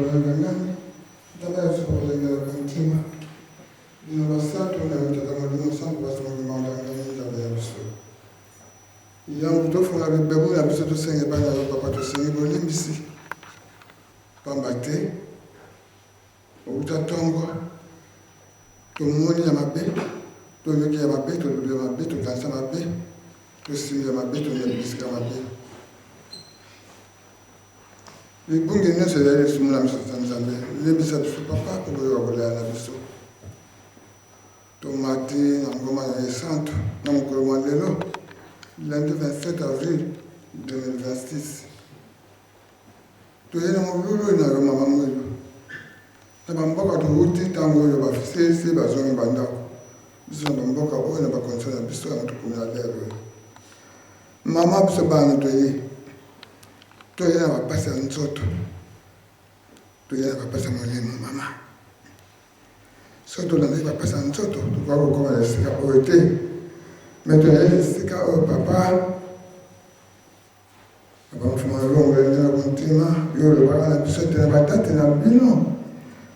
ngani ndaba sokulenga kuntima ino basantu na yatatamalimu sangu basonga manda ngani ndaba yabiso yangu tofuna bebu ya biso tosenge bana yo papa tosengi bolimbisi pambate utatongo tomoni ya mabe toyoki ya mabe tolulu ya mabe tokanisa mabe tosimi ya mabe toyebisika mabe libungi nyonso ezali lisumu na miso za nzambe lebisa biso papa koboyoka kolela na biso tomati na ngoma na esantu na mokolo mwa lelo lundi 27 avril 2026 toye na molulu na yo mama mwelu na bamboka touti ntango oyo bafisesi bazongi bandako biso na bamboka oyo na bakondition na biso ya motukumi ya lelo mama biso bana toye na bapasi ya nzoto toye na bapasi ya molimo mama so tolandaki bapasi ya nzoto tokoka kokoma na esika oyo te me toyali esika oyo papa abamfuma elongo ende na kontima yo olobaka na biso te na batate na bino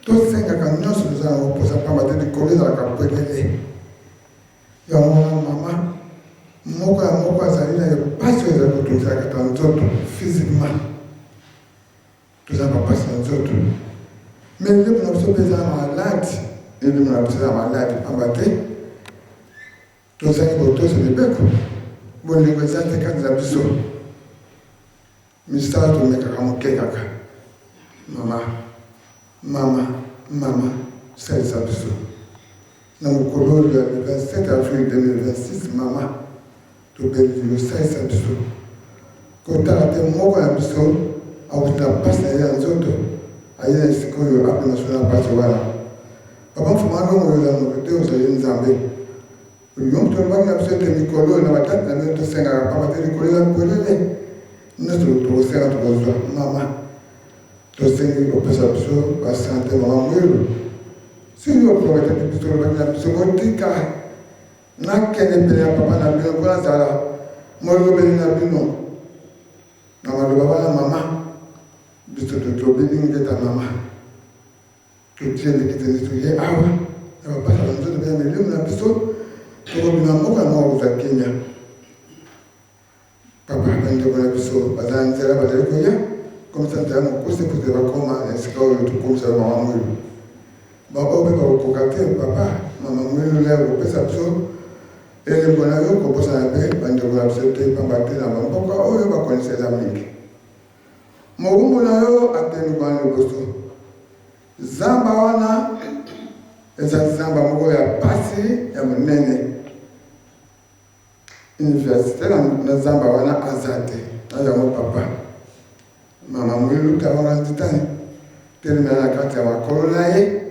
tosengaka nyonso toza na koposa pamba te likolo ezalaka pwelele yango wana mama moko ya moko azali na epasi oyo ezali kotunzaka ta nzoto physiquement toza bapasi ya nzoto me elimo na biso mpe eza na maladi elimo na biso eza na maladi pamba te tozali kotosa mibeko bolingo eza te kati na biso misala tomekaka moke kaka mama salisa biso na mokolo oyo ya 27 avril 2026 mama tobeli yosalisa biso kotala te moko na biso akuti na mpasi na ye ya nzoto aye na esika oyo apena so na mpasi wana papa mfuma longo oyo ozala te ozali nzambe yongo tolobaki na biso te mikolo oyo na batati na bino tosengaka pamba te likolo eza polele nyonso tokosenga tokozwa mama tosengi kopesa biso basante mama mwelu sili oprobetaki biso olobaki na biso kotika nakende pene ya papa na bino mpo nazala molobeli na bino na maloba wana mama biso totobeli ngeta mama totieleki teni toye awa ya bapasa banzoto bena milimo na biso tokobima moko ya moko koza kenya papa bandeko na biso baza na nzela bazali koya komisa nzela mokosi pote bakoma na esika oyo tokomisa mama mwelu baoyo mpe bakokoka te papa mama mwelu leo kopesa biso elembo na yo kobosana mpe bandeko na biso te pamba te na bamboka oyo bakonisa eza mingi mobumbu na yo ateni kwana liboso zamba wana eza zamba moko ya pasi ya monene université na zamba wana aza te na yango papa mama mwelu ta wana ntitani telemela na kati ya makolo na ye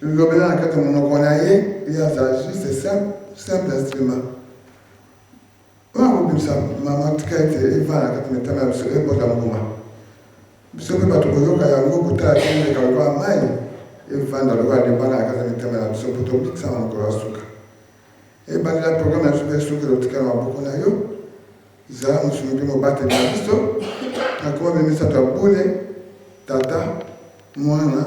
lilobela na kati ya monoko na ye ye aza juste simple instrument wana kobimisa mama tika ete eva na kati metama ya biso ebota mbuma biso mpe bato koyoka yango kotala kendeka lokola mai evanda lokola libanga na kati ya mitema na biso mpo tobikisa na mokolo ya suka ebandela programme na biso mpe soki lotika na maboko na yo zala mosuni mpe mobateli na biso nakoma mpe misato ya bule tata mwana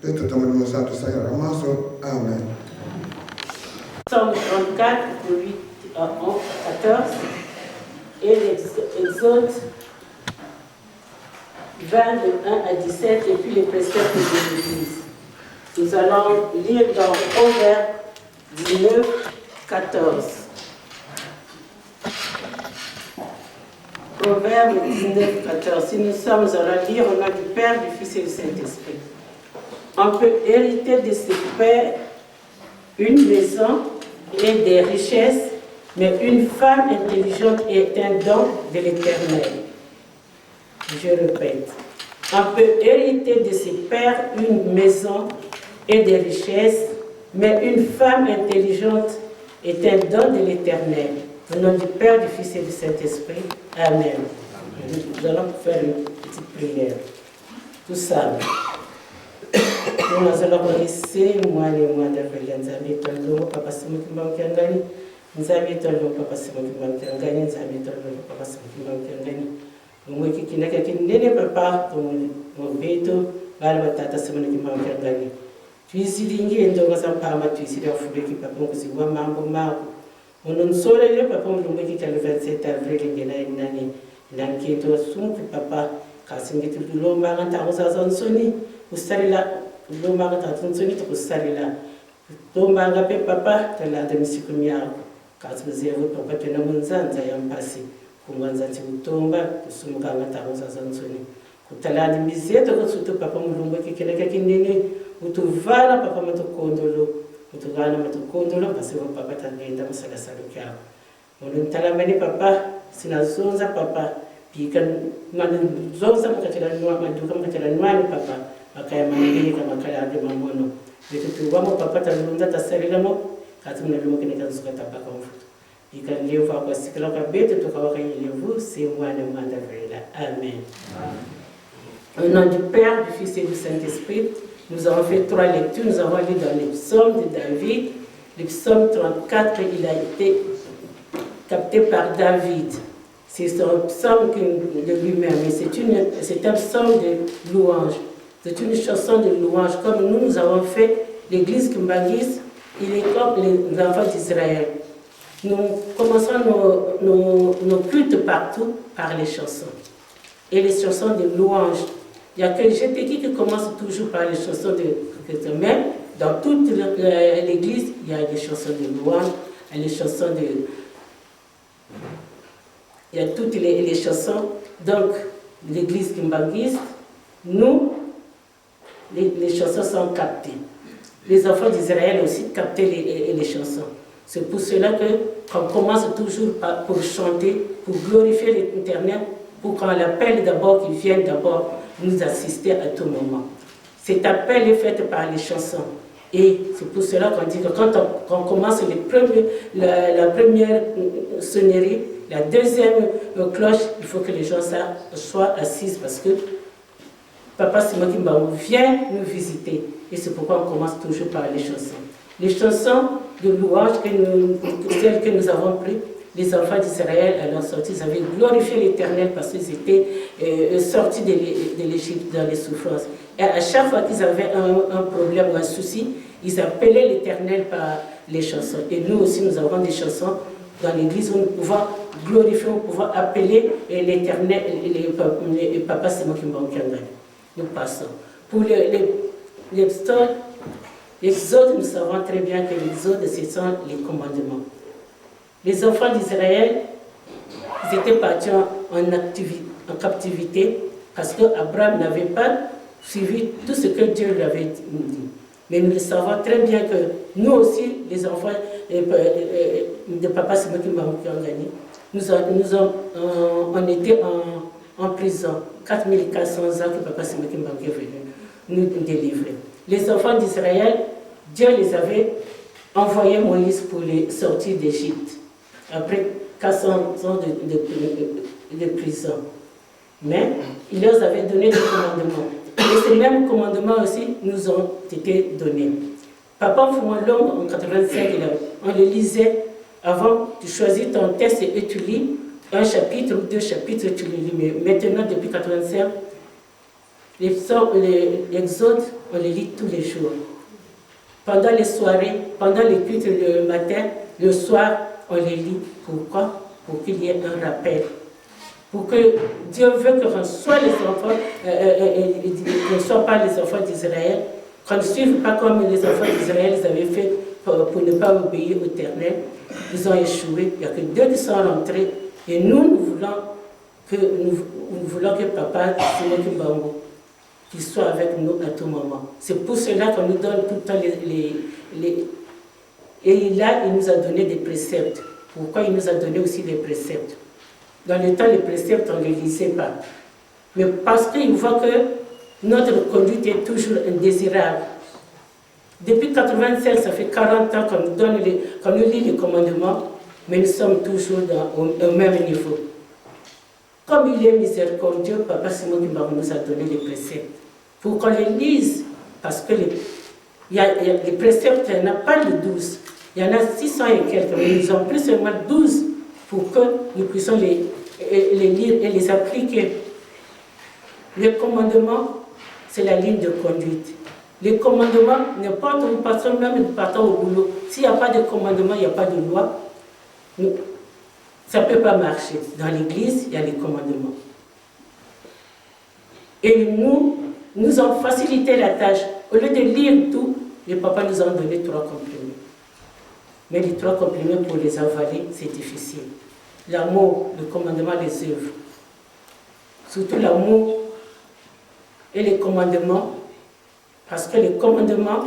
mpe tata molimo santo tosangaka maso amen. Psaume 34, 8 à 14 et l'Exode 20, de 1 à 17 et puis les préceptes de l'Église. Nous allons lire dans Proverbe 19, 14. Proverbe 19, 14. Si nous sommes allons lire au nom du Père, du Fils et du Saint-Esprit. On peut hériter de ses pères une maison et des richesses, mais une femme intelligente est un don de l'Éternel. Je répète. On peut hériter de ses pères une maison et des richesses, mais une femme intelligente est un don de l'Éternel. Au nom du Père, du Fils et du Saint-Esprit. Amen. Nous allons faire une petite prière. Tout ça. Nous allons laisser moi d'Avelia Nzambi Tolo, Papa Simon Kiangani, Nzambi Tolo, Papa Simon Kiangani, Nzambi Tolo, Papa Simon Kiangani. Nous qui n'a qu'à qui n'est papa, mon béto, bana batata semana kimamkangani tuisilingi ndo ngasampama tuisilia fuleki papa kuziwa mambo mako onon sole le papa mlumbe ki le 27 avril ngena nani nankito sumpu papa kasingiti lomba ngata usason soni usarila lomba ngata soni to usarila lomba ngape papa tala de misikumia kasbuzewe papa tena munzanza yampasi kumwanza tiutomba kusumuka ngata usason soni kutalani mizeto kusuto papa mulumbe ki keleka kinene utuvala papa matokondolo utugana matokondolo basi papa tangenda musalasalo kyao muntalamani papa sinazonza papa pikan manzonza mukatela nwa maduka mukatela nwani papa makaya mangi kama kala ade mamono betu wamo papa talunza tasarilamo katumna lumo kineka zukata paka mfuto pikan levo kwa sikala kwa betu tukawaka levo c'est moi le manda vrela amen. Au nom du Père, du Fils et du Saint-Esprit, nous avons fait 3 lectures. Nous avons lu dans les psaumes de David. Le psaume 34, il a été capté par David. C'est un psaume de lui-même, mais c'est un psaume de louange. C'est une chanson de louange. Comme nous avons fait l'église Kimbangis, il est comme les enfants d'Israël. Nous commençons nos cultes partout par les chansons. Et les chansons de louange. Il n'y a que le GTK qui commence toujours par les chansons de même. Dans toute l'église, il y a des chansons de louange, les chansons de... Il y a toutes les chansons. Donc, l'église Kimbangis, nous, les chansons sont captées. Les enfants d'Israël aussi captaient les chansons. C'est pour cela qu'on commence toujours pour chanter, pour glorifier l'Éternel, pour qu'on l'appelle d'abord, qu'il vienne d'abord nous assister à tout moment. Cet appel est fait par les chansons. Et c'est pour cela qu'on dit que quand on commence la première sonnerie, la deuxième cloche, il faut que les gens soient assis parce que Papa Simon Kimbangu vient nous visiter. Et c'est pourquoi on commence toujours par les chansons. Les chansons de louange, celles que nous avons prises, les enfants d'Israël, à leur sortie, ils avaient glorifié l'Éternel parce qu'ils étaient sortis de l'Égypte dans les souffrances. Et à chaque fois qu'ils avaient un problème ou un souci, ils appelaient l'Éternel par les chansons. Et nous aussi, nous avons des chansons dans l'église où nous pouvons glorifier, nous pouvons appeler l'Éternel, les papas, c'est moi qui m'en tiendrai. Nous passons. Pour l'exode, nous savons très bien que l'exode, ce sont les commandements. Les enfants d'Israël, ils étaient partis en captivité parce qu'Abraham n'avait pas suivi tout ce que Dieu lui avait dit. Mais nous le savons très bien que nous aussi, les enfants de Papa Simon Kimbangu, on était en prison. 4400 ans que Papa Simon Kimbangu est venu nous délivrer. Les enfants d'Israël, Dieu les avait envoyé Moïse pour les sortir d'Égypte. Après 400 ans de prison. Mais il leur avait donné des commandements. Et ces mêmes commandements aussi nous ont été donnés. Papa Foumalong, en 1985, on les lisait avant, tu choisis ton texte et tu lis un chapitre ou 2 chapitres, tu les lis. Mais maintenant, depuis 1985, les exodes, on les lit tous les jours. Pendant les soirées, pendant les cultes le matin, le soir, on les lit. Pourquoi? Pour qu'il y ait un rappel. Pour que Dieu veut qu'on soit les enfants, qu'on ne soit pas les enfants d'Israël, qu'on ne suive pas comme les enfants d'Israël avaient fait pour ne pas obéir au Éternel. Ils ont échoué. Il n'y a que 2 qui sont rentrés. Et nous voulons que Papa Simon Kimbangu qu'il soit avec nous à tout moment. C'est pour cela qu'on nous donne tout le temps Et là, il nous a donné des préceptes. Pourquoi il nous a donné aussi des préceptes? Dans le temps, les préceptes, on ne les lisait pas. Mais parce qu'il voit que notre conduite est toujours indésirable. Depuis 1985, ça fait 40 ans qu'on nous lit les commandements, mais nous sommes toujours au même niveau. Comme il est miséricordieux, Papa Simon Kimbangu nous a donné les préceptes. Pour qu'on les lise, parce que les préceptes, il n'y en a pas de 12. Il y en a 600 et quelques, mais ils ont pris seulement 12 pour que nous puissions les lire et les appliquer. Les commandements, c'est la ligne de conduite. Les commandements, n'importe où nous partons, même nous partons au boulot, s'il n'y a pas de commandement, il n'y a pas de loi, ça ne peut pas marcher. Dans l'église, il y a les commandements. Et nous ont facilité la tâche. Au lieu de lire tout, les papas nous ont donné 3 comprimés. Mais les 3 comprimés, pour les avaler, c'est difficile. L'amour, le commandement, les œuvres. Surtout l'amour et les commandements. Parce que les commandements,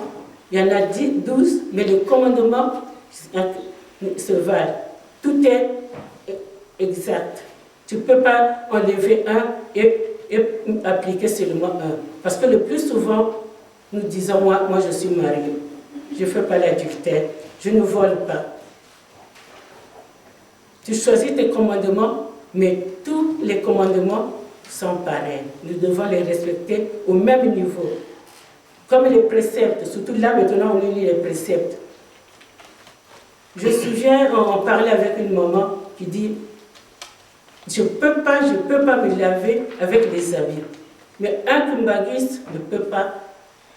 il y en a 12, mais les commandements se valent. Tout est exact. Tu ne peux pas enlever un et appliquer seulement un. Parce que le plus souvent, nous disons, moi je suis mariée, je ne fais pas l'adultère, je ne vole pas. Tu choisis tes commandements, mais tous les commandements sont pareils. Nous devons les respecter au même niveau. Comme les préceptes, surtout là maintenant on lit les préceptes. Je me souviens, on parlait avec une maman qui dit, je ne peux pas me laver avec les habits. Mais un kumbaguiste ne peut pas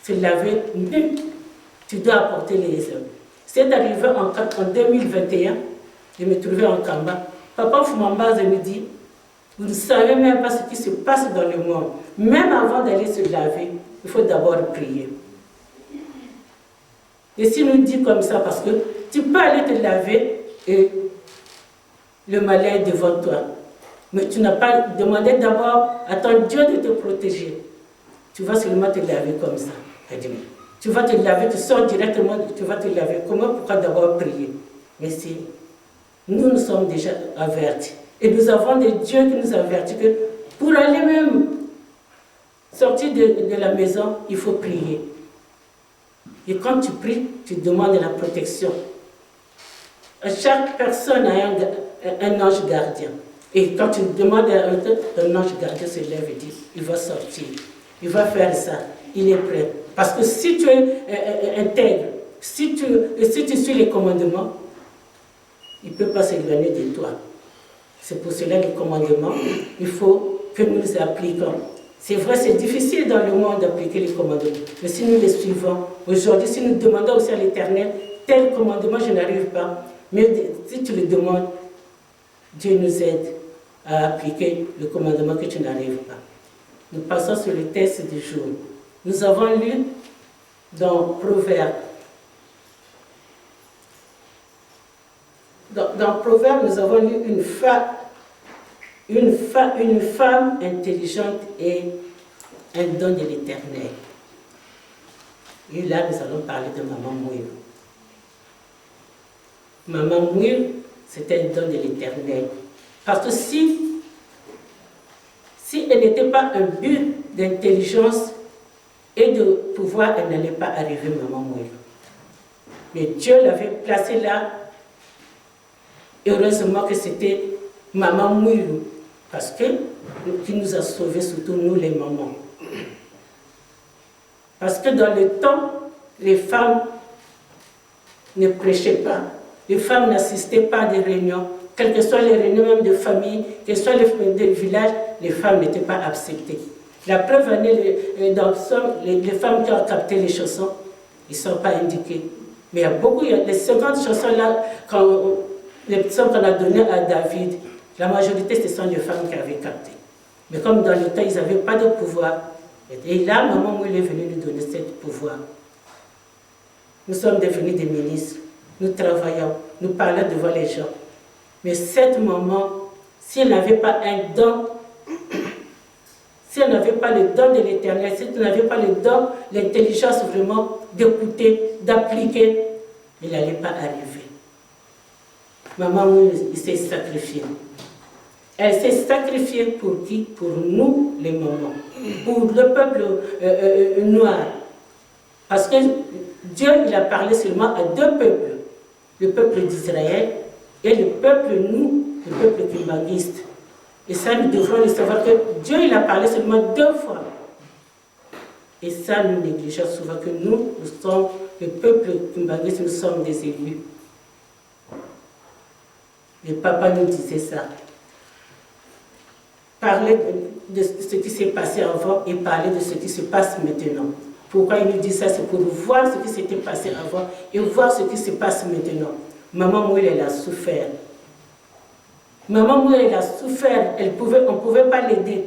se laver nu. Tu dois apporter les habits. C'est arrivé en 2021, je me trouvais en Kamba. Papa Foumambaze me dit, vous ne savez même pas ce qui se passe dans le monde. Même avant d'aller se laver, il faut d'abord prier. Et si nous dit comme ça, parce que tu peux aller te laver et le malin est devant toi. Mais tu n'as pas demandé d'abord à ton Dieu de te protéger. Tu vas seulement te laver comme ça. Tu vas te laver, tu sors directement, tu vas te laver. Comment? Pourquoi d'abord prier? Mais si nous sommes déjà avertis. Et nous avons des dieux qui nous avertissent que pour aller même sortir de la maison, il faut prier. Et quand tu pries, tu demandes la protection. Chaque personne a un ange gardien. Et quand tu demandes à un ange gardien se lève et dit, il va sortir, il va faire ça, il est prêt. Parce que si tu es intègre, si tu suis les commandements, il ne peut pas s'éloigner de toi. C'est pour cela les commandements, il faut que nous les appliquions. C'est vrai, c'est difficile dans le monde d'appliquer les commandements, mais si nous les suivons, aujourd'hui, si nous demandons aussi à l'Éternel, tel commandement, je n'arrive pas, mais si tu le demandes, Dieu nous aide à appliquer le commandement que tu n'arrives pas. Nous passons sur le texte du jour. Nous avons lu dans Proverbes. Dans Proverbes, nous avons lu une femme intelligente et un don de l'Éternel. Et là, nous allons parler de Maman Mouir. Maman Mouir, c'était un don de l'Éternel. Parce que si elle n'était pas un but d'intelligence et de pouvoir, elle n'allait pas arriver, Maman Mouir. Mais Dieu l'avait placée là. Heureusement que c'était Maman Mouir, parce qui nous a sauvés, surtout nous les mamans. Parce que dans le temps, les femmes ne prêchaient pas, les femmes n'assistaient pas à des réunions, quelles que soient les réunions même de famille, quelles que soient les réunions de village, les femmes n'étaient pas acceptées. La preuve en est, dans les femmes qui ont capté les chansons, ils ne sont pas indiqués. Mais il y a beaucoup, les 50 chansons là, les psaumes qu'on a données à David, la majorité, ce sont des femmes qui avaient capté. Mais comme dans le temps, ils n'avaient pas de pouvoir. Et là, Maman Mouir est venue nous donner ce pouvoir. Nous sommes devenus des ministres. Nous travaillons, nous parlons devant les gens. Mais cette maman, si elle n'avait pas un don, si elle n'avait pas le don de l'Éternel, si elle n'avait pas le don, l'intelligence vraiment d'écouter, d'appliquer, elle n'allait pas arriver. Maman Mouir s'est sacrifiée. Elle s'est sacrifiée pour qui? Pour nous, les mamans. Pour le peuple noir. Parce que Dieu, il a parlé seulement à 2 peuples. Le peuple d'Israël et le peuple, nous, le peuple kimbanguiste. Et ça, nous devrons le savoir que Dieu, il a parlé seulement 2 fois. Et ça, nous négligeons souvent que nous sommes, le peuple kimbanguiste, nous sommes des élus. Le papa nous disait ça. de ce qui s'est passé avant et parler de ce qui se passe maintenant. Pourquoi il nous dit ça? C'est pour voir ce qui s'était passé avant et voir ce qui se passe maintenant. Maman Mouil, elle a souffert. Maman Mouil, elle a souffert. On ne pouvait pas l'aider.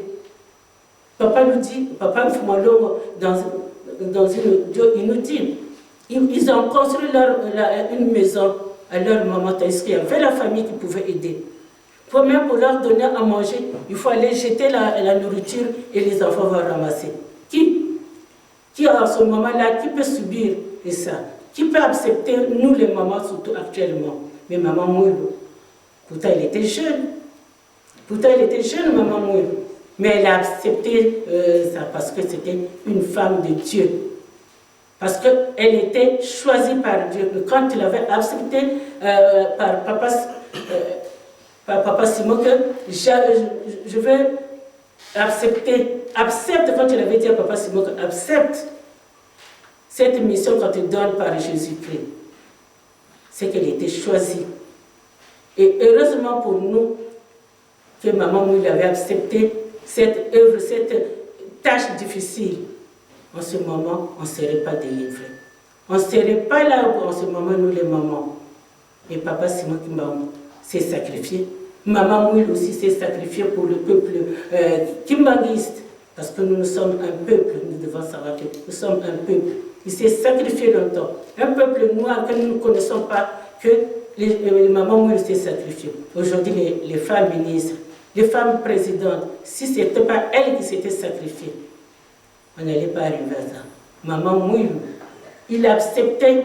Papa nous dit, Papa Mfumalo, dans une inutile, ils ont construit une maison à leur maman, tandis qu'il y avait la famille qui pouvait aider. Pour leur donner à manger, il faut aller jeter la nourriture et les enfants vont ramasser. Qui à ce moment-là, qui peut subir ça? Qui peut accepter, nous les mamans, surtout actuellement? Mais maman Mouilou, pourtant elle était jeune. Maman Mouilou. Mais elle a accepté ça parce que c'était une femme de Dieu. Parce qu'elle était choisie par Dieu. Quand il avait accepté par Papa Simon que je veux accepte quand il avait dit à Papa Simon que accepte cette mission qu'on te donne par Jésus-Christ. C'est qu'elle était choisie. Et heureusement pour nous que Maman Mouille avait accepté cette œuvre, cette tâche difficile. En ce moment, on ne serait pas délivré. On ne serait pas là en ce moment, nous les mamans. Et Papa Simon Kimbangu s'est sacrifié. Maman Mouille aussi s'est sacrifiée pour le peuple kimbanguiste. Parce que nous sommes un peuple, nous devons savoir que nous sommes un peuple. Il s'est sacrifié longtemps. Un peuple noir que nous ne connaissons pas, que les mamans Mouille s'est sacrifiée. Aujourd'hui, les femmes ministres, les femmes présidentes, si ce n'était pas elles qui s'étaient sacrifiées, on n'allait pas arriver à ça. Maman Mouille, il acceptait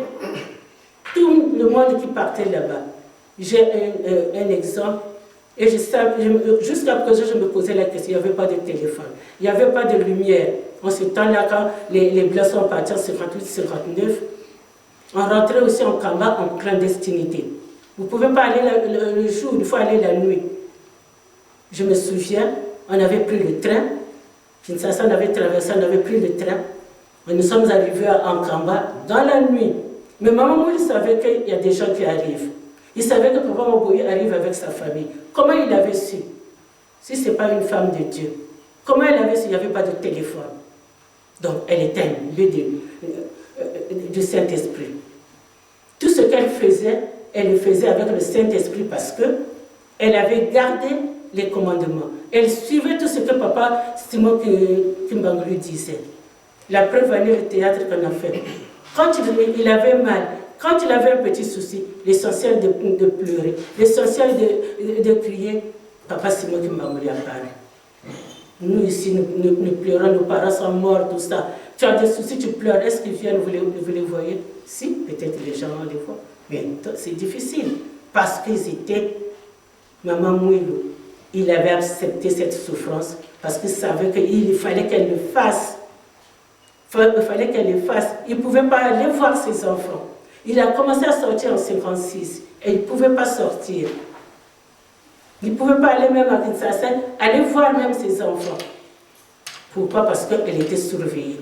tout le monde qui partait là-bas. J'ai un exemple. Et jusqu'à présent, je me posais la question, il n'y avait pas de téléphone, il n'y avait pas de lumière. En ce temps-là, quand les Blancs sont partis en 58-59, on rentrait aussi en combat en clandestinité. Vous ne pouvez pas aller le jour, il faut aller la nuit. Je me souviens, on avait pris le train, Kinshasa, on avait traversé, on avait pris le train. Nous sommes arrivés en combat dans la nuit. Mais maman, il savait qu'il y a des gens qui arrivent. Il savait que Papa Moboyi arrive avec sa famille. Comment il avait su? Si ce n'est pas une femme de Dieu. Comment elle avait su? Il n'y avait pas de téléphone. Donc, elle était imbue du Saint-Esprit. Tout ce qu'elle faisait, elle le faisait avec le Saint-Esprit parce qu'elle avait gardé les commandements. Elle suivait tout ce que Papa Simon Kimbangu lui disait. La preuve en est le théâtre qu'on a fait. Quand il avait mal, quand il avait un petit souci, l'essentiel de pleurer, l'essentiel de crier, Papa Simon Kimbangu lui a parlé. Nous ici, nous pleurons, nos parents sont morts, tout ça. Tu as des soucis, tu pleures, est-ce qu'ils viennent, vous les voyez? Si, peut-être les gens les voient, mais c'est difficile, parce qu'ils étaient, Maman Mouilou, il avait accepté cette souffrance, parce qu'il savait qu'il fallait qu'elle le fasse. Il fallait qu'elle le fasse. Il ne pouvait pas aller voir ses enfants. Il a commencé à sortir en 1956 et il ne pouvait pas sortir. Il ne pouvait pas aller même à Kinshasa, aller voir même ses enfants. Pourquoi? Parce qu'elle était surveillée.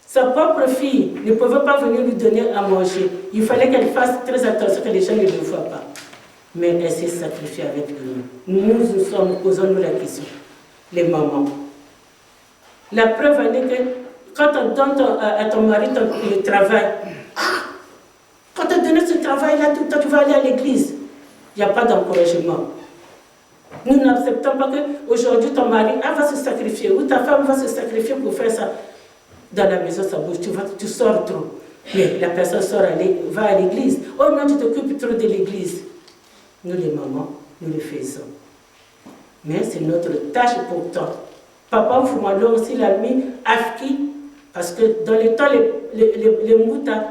Sa propre fille ne pouvait pas venir lui donner à manger. Il fallait qu'elle fasse très attention que les gens ne le voient pas. Mais elle s'est sacrifiée avec lui. Nous posons-nous la question. Les mamans. La preuve en est que quand on donne à ton mari le travail, quand on donne ce travail-là, tout le temps, tu vas aller à l'église. Il n'y a pas d'encouragement. Nous n'acceptons pas qu'aujourd'hui ton mari va se sacrifier ou ta femme va se sacrifier pour faire ça. Dans la maison, ça bouge, tu sors trop. Mais la personne va à l'église. Oh non, tu t'occupes trop de l'église. Nous les mamans, nous le faisons. Mais c'est notre tâche pourtant. Papa Mfumalo aussi l'a mis Afki, parce que dans le temps, les moutas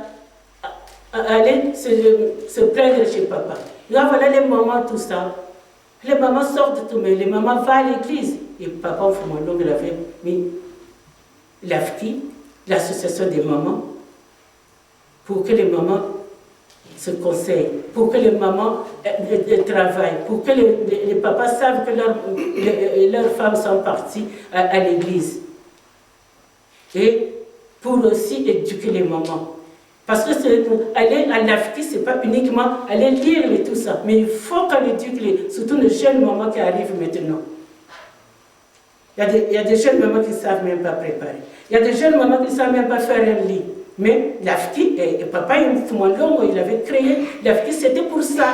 allaient se plaindre chez papa. Là, voilà les mamans, tout ça. Les mamans sortent tout, mais les mamans vont à l'église. Et Papa Mfumalo avait mis l'Afki, l'association des mamans, pour que les mamans se conseillent, pour que les mamans travaillent, pour que les papas savent que leurs femmes sont parties à l'église. Et pour aussi éduquer les mamans. Parce que aller à l'Afrique, ce n'est pas uniquement aller lire et tout ça, mais il faut qu'on éduque surtout les jeunes mamans qui arrivent maintenant. Il y a des jeunes mamans qui ne savent même pas préparer. Il y a des jeunes mamans qui ne savent même pas faire un lit. Mais l'AFKI, et papa il avait créé l'AFKI, c'était pour ça,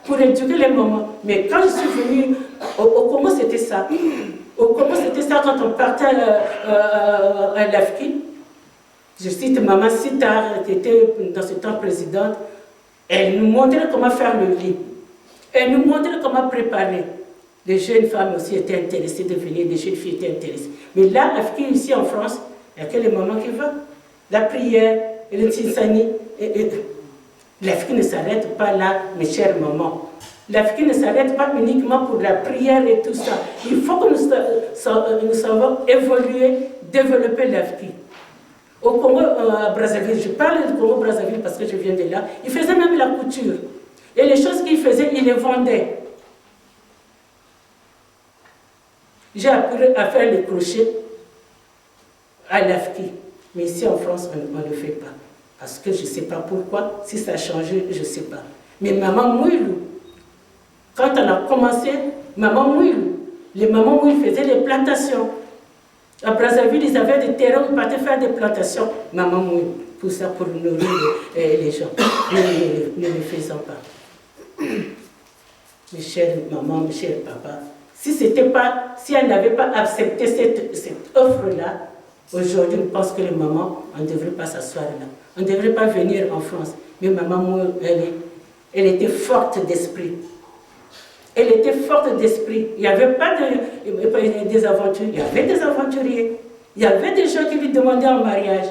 pour éduquer les mamans. Mais quand je suis venue au Congo, c'était ça. Au Congo, c'était ça quand on partait à l'AFKI. Je cite maman Sitar, qui était dans ce temps présidente. Elle nous montrait comment faire le lit. Elle nous montrait comment préparer. Les jeunes femmes aussi étaient intéressées de venir, les jeunes filles étaient intéressées. Mais là, l'AFKI, ici en France, il n'y a que les mamans qui vont. La prière, et le tsitsani. L'AFKI ne s'arrête pas là, mes chères mamans. L'AFKI ne s'arrête pas uniquement pour la prière et tout ça. Il faut que nous savions évoluer, développer l'AFKI. Au Congo, à Brazzaville, je parle du Congo-Brazzaville parce que je viens de là, ils faisaient même la couture. Et les choses qu'ils faisaient, ils les vendaient. J'ai appris à faire les crochets à l'AFKI. Mais ici en France, on ne le fait pas. Parce que je ne sais pas pourquoi. Si ça a changé, je ne sais pas. Mais maman Mouilou, quand on a commencé, maman Mouilou, les mamans Mouilou faisaient des plantations. À Brazzaville, ils avaient des terrains où ils partaient faire des plantations. Maman Mouilou, tout ça pour nourrir les gens. Ne le faisons pas. Mes chères mamans, mes chers papas, si elles n'avaient pas accepté cette offre-là, aujourd'hui, je pense que les mamans, on ne devrait pas s'asseoir là. On ne devrait pas venir en France. Mais maman, moi, elle était forte d'esprit. Elle était forte d'esprit. Il n'y avait pas des aventuriers. Il y avait des aventuriers. Il y avait des gens qui lui demandaient en mariage.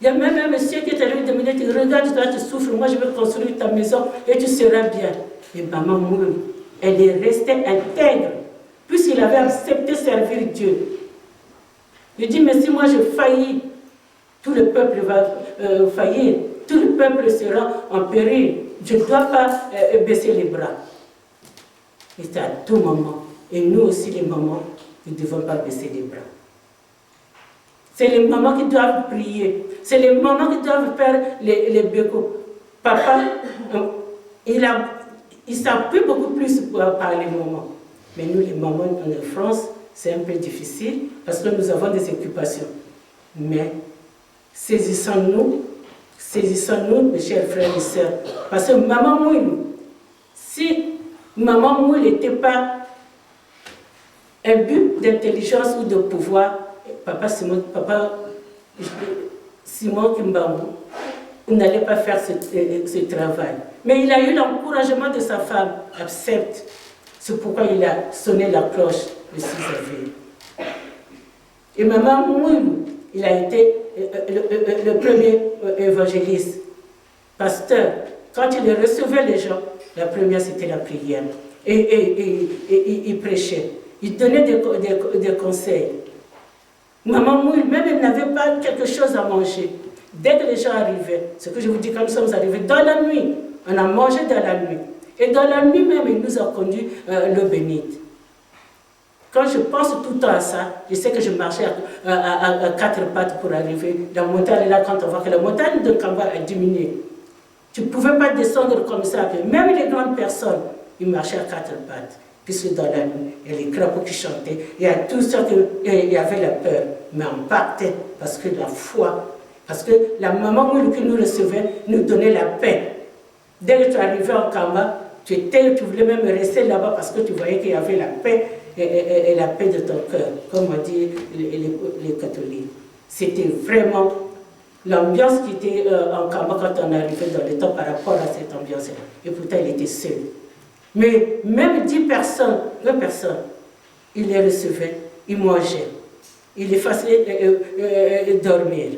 Il y a même un monsieur qui est allé lui demander, regarde, toi tu souffres, moi je vais construire ta maison et tu seras bien. Et maman Moulou, elle est restée intègre, puisqu'il avait accepté servir Dieu. Il dit, mais si moi je faillis, tout le peuple va faillir, tout le peuple sera en péril. Je ne dois pas baisser les bras. Et c'est à tout moment. Et nous aussi, les mamans, nous ne devons pas baisser les bras. C'est les mamans qui doivent prier. C'est les mamans qui doivent faire les bécos. Papa, il s'appuie beaucoup plus par les mamans. Mais nous, les mamans en France, c'est un peu difficile parce que nous avons des occupations. Mais saisissons-nous, mes chers frères et sœurs. Parce que maman Mouilou, si maman Mouilou n'était pas un but d'intelligence ou de pouvoir, papa Simon Kimbamou, il n'allait pas faire ce travail. Mais il a eu l'encouragement de sa femme, accepte. C'est pourquoi il a sonné la cloche le 6 avril. Et maman Mouilou, il a été le premier évangéliste, pasteur. Quand il recevait les gens, la première c'était la prière. Et il prêchait. Il donnait des conseils. Maman Mouilou, même elle n'avait pas quelque chose à manger. Dès que les gens arrivaient, ce que je vous dis, quand nous sommes arrivés dans la nuit, on a mangé dans la nuit. Et dans la nuit même, il nous a conduit l'eau bénite. Quand je pense tout le temps à ça, je sais que je marchais à quatre pattes pour arriver. La montagne, là, quand on voit que la montagne de Kamba a diminué, tu ne pouvais pas descendre comme ça. Même les grandes personnes, ils marchaient à quatre pattes. Puisque dans la nuit, il y a les crapauds qui chantaient, il y a tout ça, il y avait la peur. Mais on partait parce que la foi, parce que la maman qui nous recevait nous donnait la paix. Dès que tu arrivais en Kamba, tu voulais même rester là-bas parce que tu voyais qu'il y avait la paix et la paix de ton cœur, comme on dit les catholiques. C'était vraiment l'ambiance qui était en Kamba quand on arrivait dans le temps par rapport à cette ambiance-là. Et pourtant, il était seul. Mais même 10 personnes, 2 personnes, il les recevait, il mangeait, il les faisait dormir.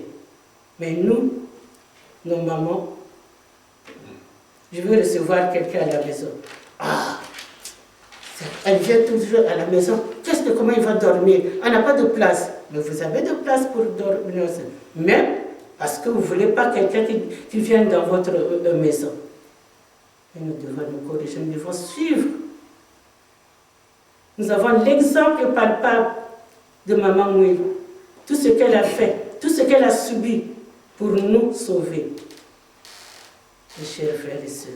Mais nous, nos mamans, je veux recevoir quelqu'un à la maison. Ah, elle vient toujours à la maison. Comment il va dormir? On n'a pas de place. Mais vous avez de place pour dormir aussi. Même parce que vous ne voulez pas quelqu'un qui vienne dans votre maison. Et nous devons nous corriger, nous devons suivre. Nous avons l'exemple palpable de maman Mouilou. Tout ce qu'elle a fait, tout ce qu'elle a subi pour nous sauver. Mes chers frères et sœurs.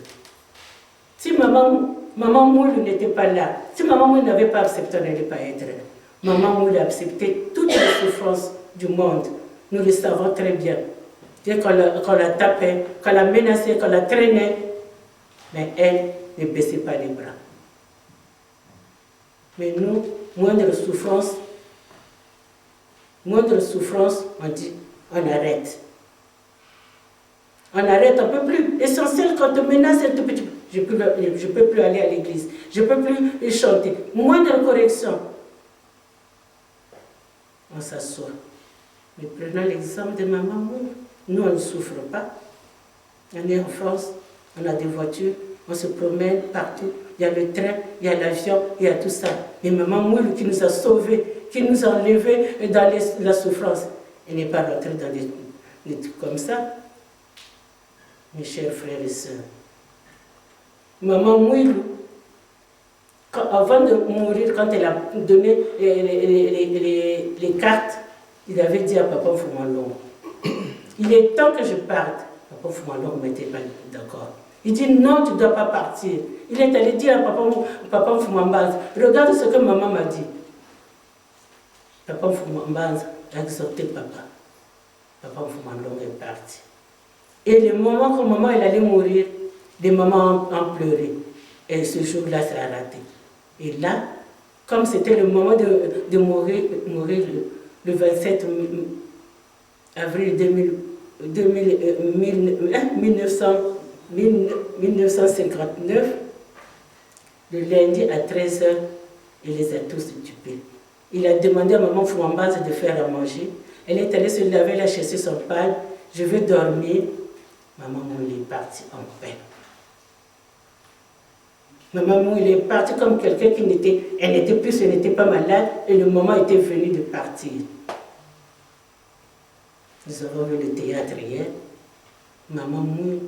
Si maman Mouilou n'était pas là, si maman Mouilou n'avait pas accepté, elle n'allait pas être là. Maman Moule a accepté toutes les souffrances du monde. Nous le savons très bien. Dès qu'on la tapait, qu'on la menaçait, qu'on la traînait, mais elle ne baissait pas les bras. Mais nous, moindre souffrance, on dit, on arrête. On arrête, on ne peut plus. L'essentiel, quand on menace, je ne peux plus aller à l'église, je ne peux plus chanter. Moindre correction, on s'assoit. Mais prenons l'exemple de maman Moule. Nous, on ne souffre pas. On est en France, on a des voitures, on se promène partout. Il y a le train, il y a l'avion, il y a tout ça. Mais maman Moule qui nous a sauvés, qui nous a enlevés dans la souffrance, elle n'est pas rentrée dans des trucs comme ça. Mes chers frères et sœurs. Maman Moule, avant de mourir, quand elle a donné les cartes, il avait dit à Papa Foumalong, il est temps que je parte. Papa Foumalong n'était pas d'accord. Il dit non, tu ne dois pas partir. Il est allé dire à Papa Foumambaz, regarde ce que maman m'a dit. Papa Foumambaz a exhorté papa. Papa Foumalong est parti. Et le moment que maman elle allait mourir, les mamans ont pleuré. Et ce jour-là, ça a raté. Et là, comme c'était le moment de mourir le 27 avril 1959, le lundi à 13h, il les a tous tués. Il a demandé à maman Fouambaz de faire à manger. Elle est allée se laver, elle a cherché son pâle. Je veux dormir. Maman Moule est partie en paix. Maman Moule est partie comme quelqu'un qui n'était pas malade et le moment était venu de partir. Nous avons vu le théâtre hier. Maman Moule,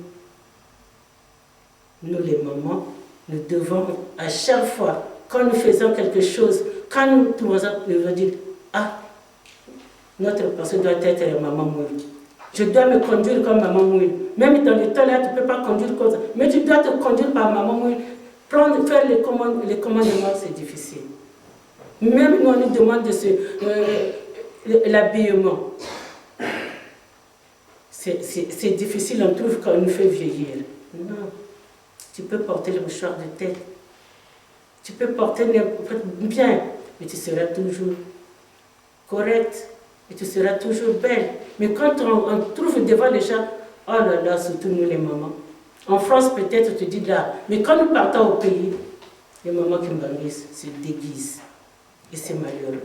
nous les mamans, nous devons à chaque fois, quand nous faisons quelque chose, quand nous devons dire, ah, notre pensée doit être Maman Moule. Je dois me conduire comme Maman Moule. Même dans les toilettes, tu ne peux pas conduire comme ça. Mais tu dois te conduire par Maman Moule. Faire les commandements, c'est difficile. Même nous, on nous demande de l'habillement. C'est difficile, on trouve qu'on nous fait vieillir. Non. Tu peux porter le mouchoir de tête. Tu peux porter bien, mais tu seras toujours correcte. Et tu seras toujours belle. Mais quand on trouve devant les gens, oh là là, surtout nous les mamans. En France, peut-être, tu dis là. Mais quand nous partons au pays, les mamans qui m'banguissent se déguisent. Et c'est malheureux.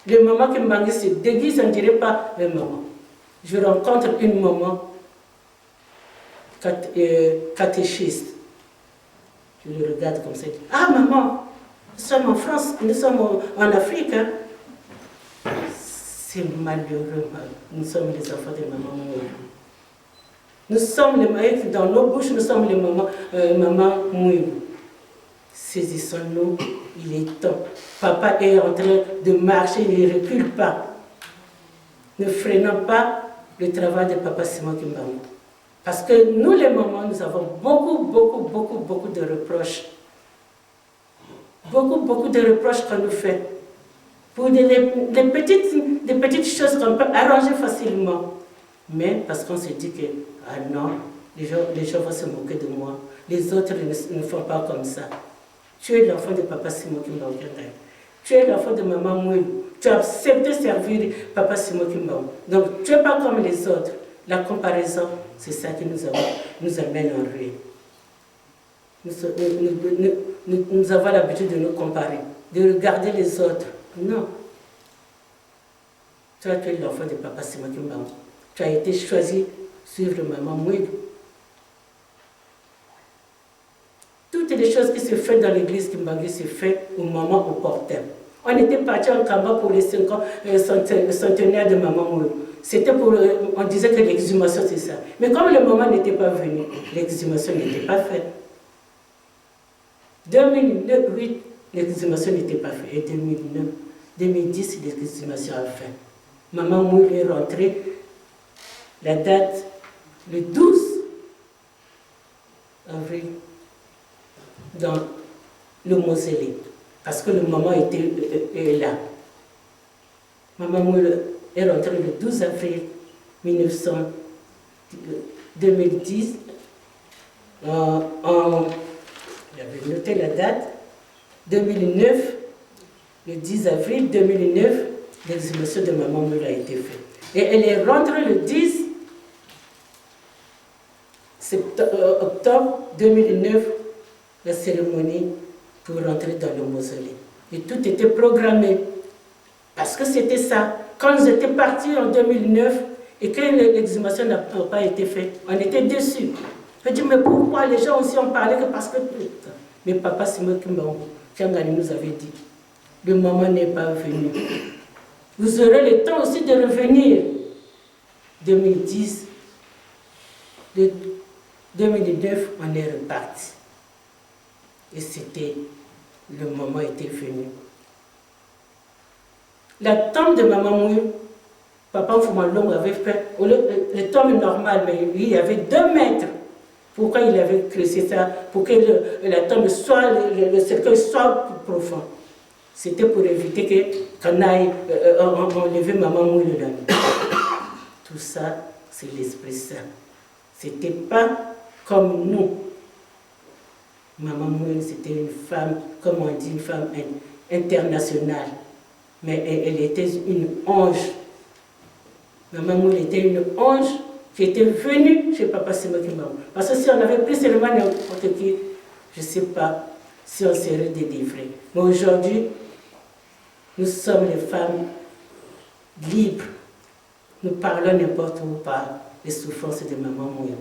Les mamans qui m'banguissent se déguisent, on ne dirait pas les mamans. Je rencontre une maman catéchiste. Je le regarde comme ça. Ah maman, nous sommes en France, nous sommes en Afrique. Hein? C'est malheureux. Nous sommes les enfants de maman Moule. Nous sommes les maïs dans nos bouches, nous sommes les maman Moule. Saisissons-nous, il est temps. Papa est en train de marcher, il ne recule pas. Ne freinons pas le travail de Papa Simon Kimbangu. Parce que nous les mamans, nous avons beaucoup de reproches. Beaucoup de reproches qu'on nous fait. Pour des petites choses qu'on peut arranger facilement. Mais parce qu'on se dit que, ah non, les gens vont se moquer de moi. Les autres ne font pas comme ça. Tu es l'enfant de Papa Simon Kimbangu. Tu es l'enfant de Maman Moule. Tu as accepté servir Papa Simon Kimbangu. Donc tu n'es pas comme les autres. La comparaison, c'est ça qui nous amène en ruine. Nous avons l'habitude de nous comparer, de regarder les autres. Non. Toi, tu es l'enfant de Papa Simon Kimbangu. Tu as été choisi suivre Maman Moule. Toutes les choses qui se font dans l'église Kimbangu se font au moment opportun. On était parti en Kamba pour les 5 ans, centenaire de Maman Moule. C'était pour, on disait que l'exhumation c'est ça. Mais comme le moment n'était pas venu, l'exhumation n'était pas faite. 2008, l'exhumation n'était pas faite. Et 2009, 2010, l'exhumation a fait. Maman Moule est rentrée, la date, le 12 avril, dans le mausolée. parce que le maman est là. Maman Moule est rentrée le 12 avril 2010. J'avais noté la date, 2009, le 10 avril 2009, l'exhumation de Maman Moule a été faite. Et elle est rentrée le 10 octobre 2009, la cérémonie pour rentrer dans le mausolée. Et tout était programmé. Parce que c'était ça. Quand nous étions partis en 2009 et que l'exhumation n'a pas été faite, on était déçus. Je dis, mais pourquoi les gens aussi ont parlé que parce que... Mais papa Simon Kiangani nous avait dit, le moment n'est pas venu. Vous aurez le temps aussi de revenir. 2010, 2009, on est reparti. Et c'était, le moment était venu. La tombe de Maman Mouille, Papa Foumalong avait fait, le tombe normal, mais il y avait 2 mètres. Pourquoi il avait creusé ça? Pour que la tombe soit, le cercueil soit profond. C'était pour éviter qu'on aille enlever Maman Mouille là. Tout ça, c'est l'Esprit Saint. C'était pas comme nous. Maman Mouille, c'était une femme, comme on dit, une femme internationale. Mais elle était une ange. Maman Mouille était une ange qui était venue chez Papa Simokimbaou. Parce que si on avait pris seulement n'importe qui, je ne sais pas si on serait délivrés. Mais aujourd'hui, nous sommes les femmes libres. Nous parlons n'importe où par les souffrances de Maman Mouille.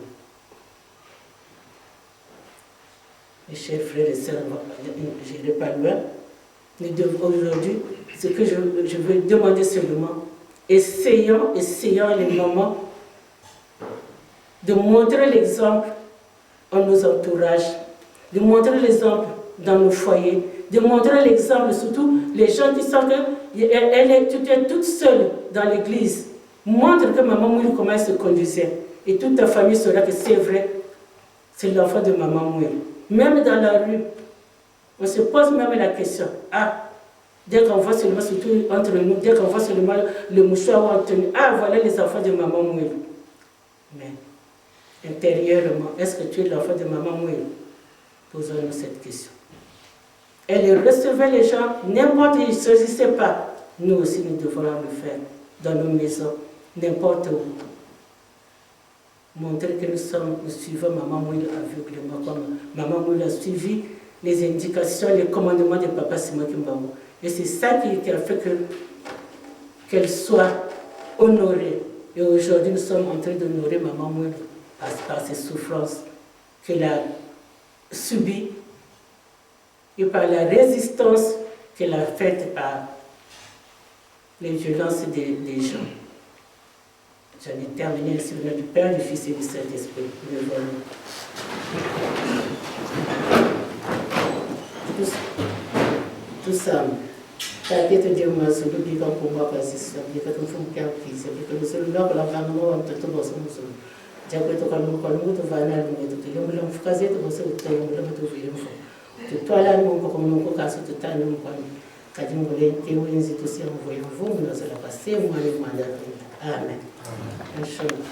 Mes chers frères et sœurs, je n'irai pas loin. Aujourd'hui, ce que je veux demander seulement, essayons les mamans de montrer l'exemple en nos entourages, de montrer l'exemple dans nos foyers, de montrer l'exemple surtout les gens qui sentent qu'elle est toute seule dans l'église. Montre que Maman Mouille comment elle se conduisait. Et toute ta famille saura que c'est vrai, c'est l'enfant de Maman Mouille. Même dans la rue, on se pose même la question, dès qu'on voit seulement, surtout entre nous, dès qu'on voit seulement le mouchoir en tenue, voilà les enfants de Maman Mouille. Mais intérieurement, est-ce que tu es l'enfant de Maman Mouille? Posons-nous cette question. Elle recevait les gens, n'importe où, ils ne choisissaient pas. Nous aussi, nous devons le faire dans nos maisons, n'importe où. Montrer que nous suivons Maman Mouille aveuglément, comme Maman Mouille a suivi les indications, les commandements de Papa Simokimbaou. Et c'est ça qui a fait qu'elle soit honorée. Et aujourd'hui, nous sommes en train d'honorer Maman Mouille par ses souffrances qu'elle a subies et par la résistance qu'elle a faite par les violences des gens. J'en ai terminé ainsi au nom du Père, du Fils et du Saint-Esprit. Tout ça. Tapi itu dia masuk di kampung bapa siswa, dia kata fungkau kisah, dia kata seluruh kalau kamu orang tentu bosan musuh. Jago itu kalau itu vanal itu, dia belum fukasi itu bosan itu yang belum itu film. Itu alam mau kamu kasu itu tanam kamu. Kaji mulai teori institusi yang voyons nous allons passer moi le mandat. Amen. Inshallah.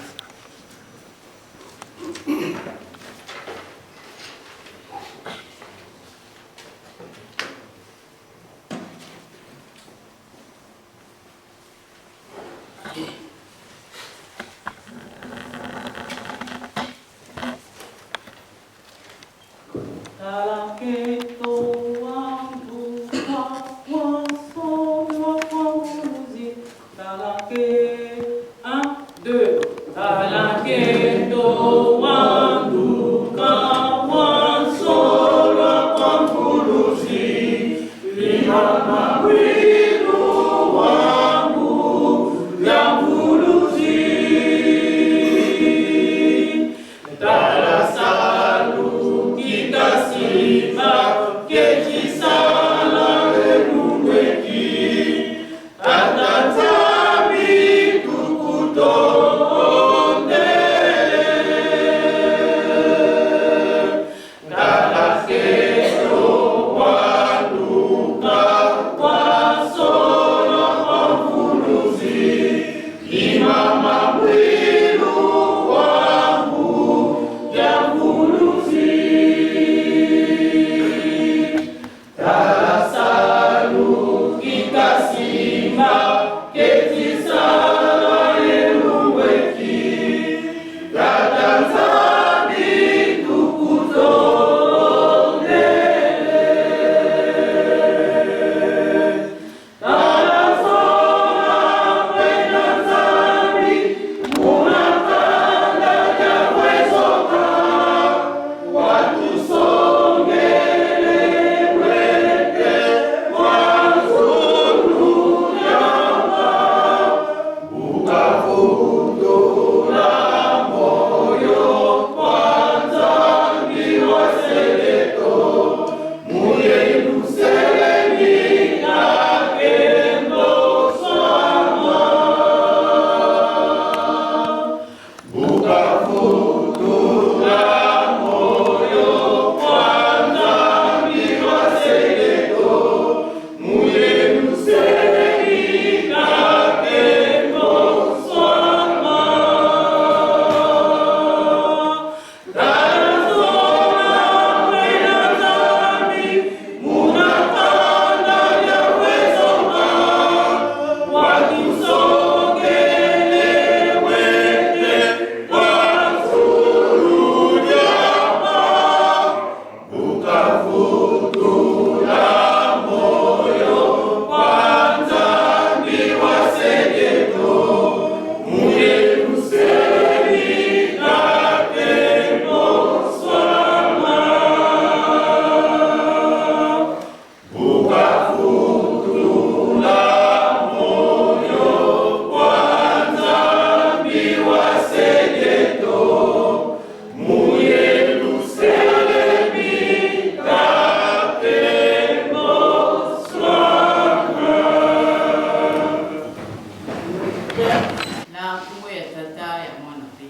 tata ya mwana pe.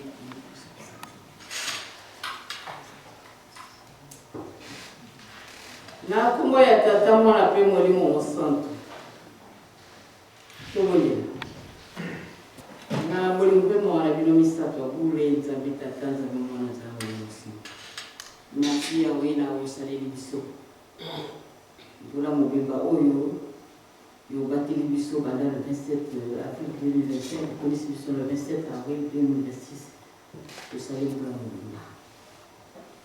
Na kumbo ya tata mwana pe molimo mosanto. Toboye. Na molimo pe mwana bino misato abule nzambe tata nzambe mwana nzambe mosanto. Merci ya wena osaleli biso. Voilà mon bimba oyo. Yo bateli biso banda le 27 avril 2025, police biso le 27 avril 2026. Tout ça est pour mon bimba.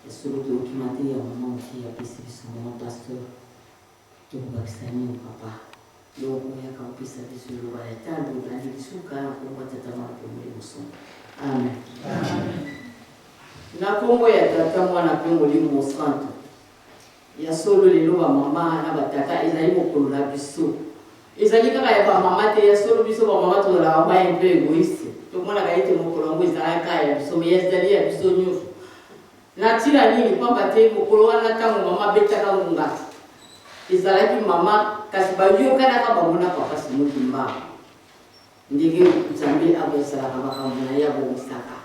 Et sur le documentaire, il y a un moment qui a passé biso mon pasteur. Qui vous vacciner au papa. Donc on y a qu'un peu sa vie sur le roi état, donc la vie biso car on va totalement pour les son. Amen. Na Congo ya tata mwana pe molimo santo. Ya solo lelo ba mama na batata ezali mokolo na biso. Ezali kaka ya ba mama te ya solo biso ba mama to la ba un peu égoïste. To mona ka ite mokolo ngo ezala ka ya biso mais ezali ya biso nyoso. Na tila nini pamba te mokolo wana tango mama betaka ngunga. Ezala ki mama kasi ba yo kana ka ba mona papa simukimba. Ndenge Nzambe abesala ka ba kamuna ya bo misaka.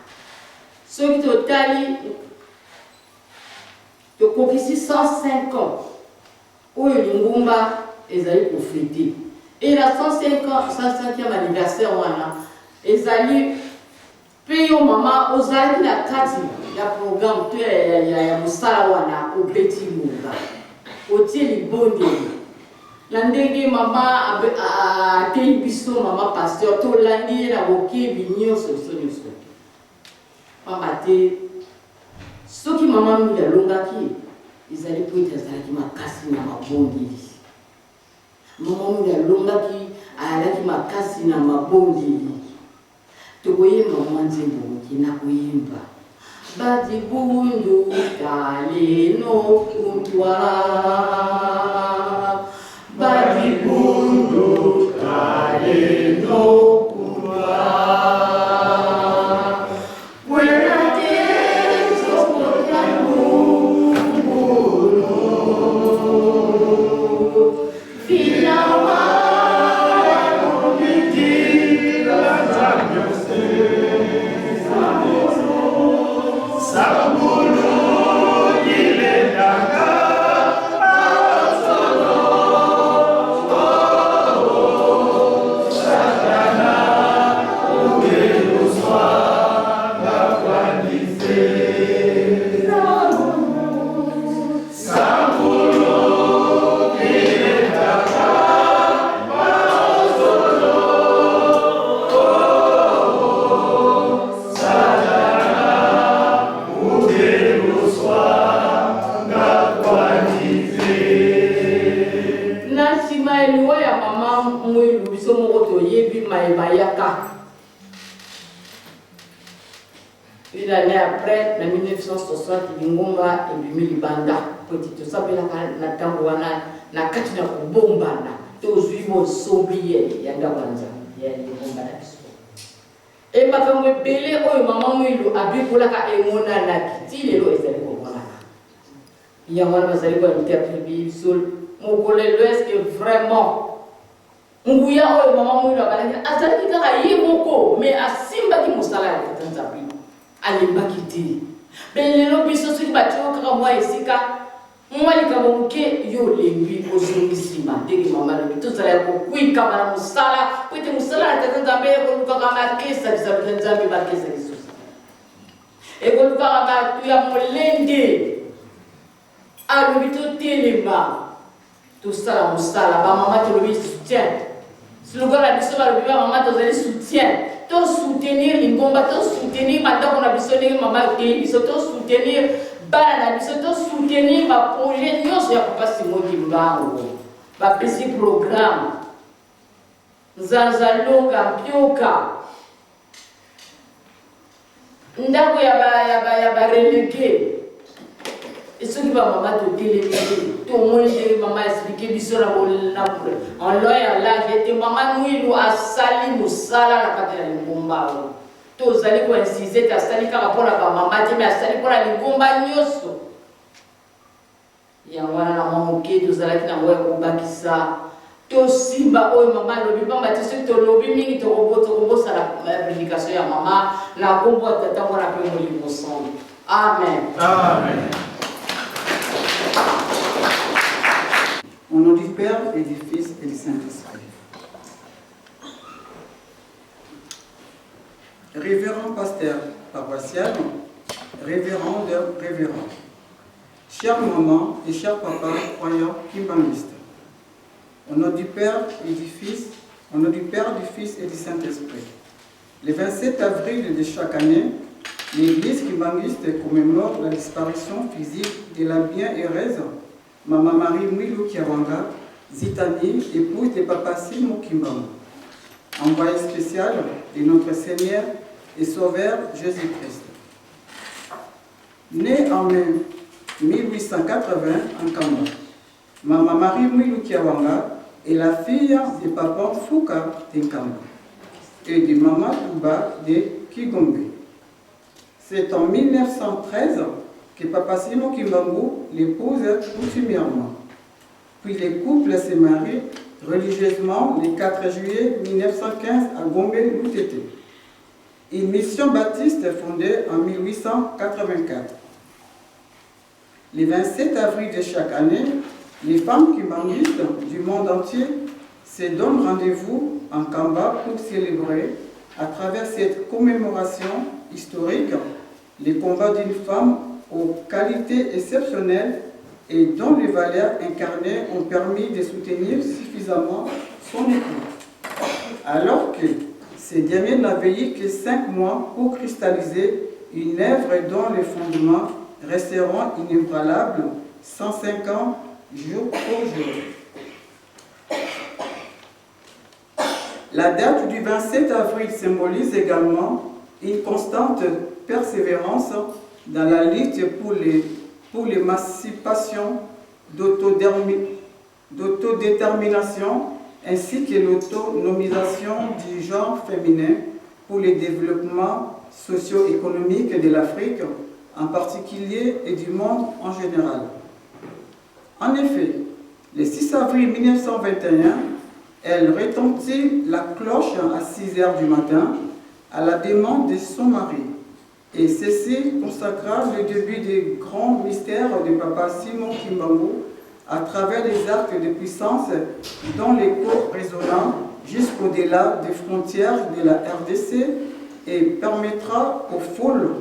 Ceux qui totali de kokisi 105 ans oyo lingumba ezali ko fêter et la 105e anniversaire wana ezali pe yo mama ozali na kati ya programme to ya musala wana obeti munga otie libondeli na ndenge mama atei biso mama pasteur to landi na bokebi nyonso nyonso mama te soki mama mila longaki izali pointe azalaki makasi na mabondeli mama mila longaki ayalaki makasi na mabondeli tokoyemba mwa nzembo moke na koyemba badibundu kaleno kuntwa badibundu kaleno kuntwa Une année après, en 1960, Lingomba et Bimili Banda, petit sabela na tango wana na kati na kubombana to zuibo sobiye yanda wanza ya Lingomba na biso. E makambo ebele oyo mama mwilu abikolaka emona na kiti lelo ezali komona. Ya mwana bazali ko interpréter biso mokolelo est-ce que vraiment nguya oyo mama mwilu abalaki azali kaka yimoko mais asimba ki musala ya Tanzania. Alimbaki te belelo biso soki batio kaka mwa esika mwa likambo moke yo lembi ozongisima ndenge mama lobi tozala ya kokwikama na mosala po ete mosala na tata nzambe ekolukaka makesa bisabuta nzambe bakesa lisusu ekolukaka bato ya molende alobi totelema tosala mosala bamama tolobi soutien slogan na biso balobi bamama tozali soutien to soutenir Lingomba, to soutenir madame na biso ndenge mama okei biso, to soutenir bana na biso, to soutenir ba projet nyonso ya papa Simoki Mbango bapesi programme nzanzaloka mpioka ndako ya barelege esoki bamama totelemi tomoni ndenge mama explike biso en loin ya lage ete mama mwilu asali mosala na kati na Lingomba oyo tozali koinsiste ete asali kaka mpona bamama te me asali mpona Lingomba nyonso yango wana na mwa moke tozalaki nango ya kobakisa To simba oyo mama lobi pamba tese to lobi mingi to robo sala prédication ya mama na kombo tata mwana pe molimo son. Amen. Amen. Au nom du Père et du Fils et du Saint-Esprit. Révérend pasteur paroissial, révérende, révérend. Chère maman et cher papa croyants kimbanguistes. Au nom du Père et du Fils, au nom du Père, du Fils et du Saint-Esprit. Le 27 avril de chaque année, l'Église kimbanguiste commémore la disparition physique de la bienheureuse Maman Marie Mwilu Kiawanga, Zitani, épouse de Papa Simon Kimbangu, envoyé spécial de notre Seigneur et Sauveur Jésus-Christ. Née en mai 1880 en Kamba, Maman Marie Mwilu Kiawanga est la fille de Papa Fouka de Kamba et de Maman Touba de Kigombe. C'est en 1913 que Papa Simon Kimbangu l'épouse coutumièrement. Puis le couple se marie religieusement le 4 juillet 1915 à Gombe-Loutete. Une mission baptiste fondée en 1884. Le 27 avril de chaque année, les femmes kimbanguistes du monde entier se donnent rendez-vous en Kamba pour célébrer, à travers cette commémoration historique, les combats d'une femme aux qualités exceptionnelles et dont les valeurs incarnées ont permis de soutenir suffisamment son époux. Alors que ces derniers n'avaient eu que 5 mois pour cristalliser une œuvre dont les fondements resteront inébranlables 105 ans jour pour jour. La date du 27 avril symbolise également une constante persévérance dans la lutte pour l'émancipation, d'autodétermination ainsi que l'autonomisation du genre féminin pour le développement socio-économique de l'Afrique en particulier et du monde en général. En effet, le 6 avril 1921, elle retentit la cloche à 6 heures du matin à la demande de son mari. Et ceci consacra le début des grands mystères de Papa Simon Kimbangu à travers les actes de puissance dont l'écho résonna jusqu'au-delà des frontières de la RDC et permettra aux foules